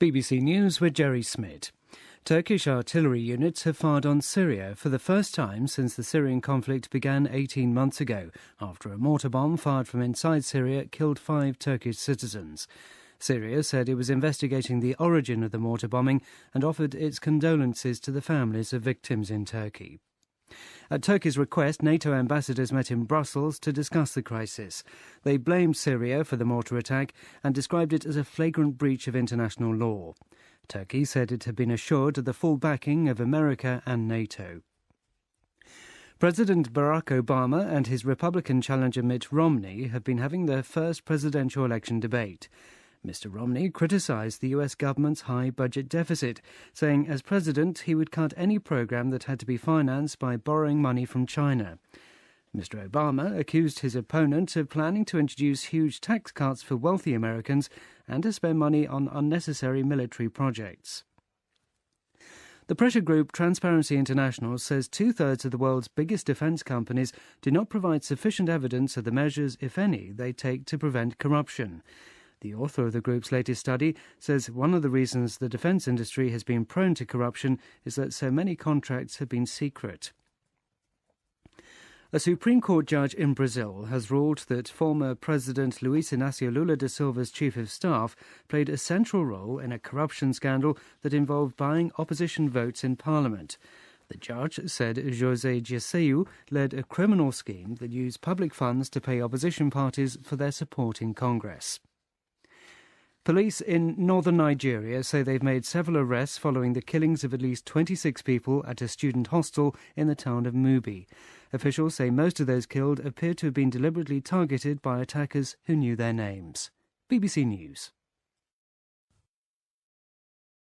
BBC News with Jerry Smith. Turkish artillery units have fired on Syria for the first time since the Syrian conflict began 18 months ago, after a mortar bomb fired from inside Syria killed 5 Turkish citizens. Syria said it was investigating the origin of the mortar bombing and offered its condolences to the families of victims in Turkey. At Turkey's request, NATO ambassadors met in Brussels to discuss the crisis. They blamed Syria for the mortar attack and described it as a flagrant breach of international law. Turkey said it had been assured of the full backing of America and NATO. President Barack Obama and his Republican challenger Mitt Romney have been having their first presidential election debate. Mr. Romney criticised the US government's high budget deficit, saying as president he would cut any program that had to be financed by borrowing money from China. Mr. Obama accused his opponent of planning to introduce huge tax cuts for wealthy Americans and to spend money on unnecessary military projects. The pressure group Transparency International says 2/3 of the world's biggest defence companies do not provide sufficient evidence of the measures, if any, they take to prevent corruption. The author of the group's latest study says one of the reasons the defence industry has been prone to corruption is that so many contracts have been secret. A Supreme Court judge in Brazil has ruled that former President Luiz Inácio Lula da Silva's chief of staff played a central role in a corruption scandal that involved buying opposition votes in parliament. The judge said José Dirceu led a criminal scheme that used public funds to pay opposition parties for their support in Congress. Police in northern Nigeria say they've made several arrests following the killings of at least 26 people at a student hostel in the town of Mubi. Officials say most of those killed appear to have been deliberately targeted by attackers who knew their names. BBC News.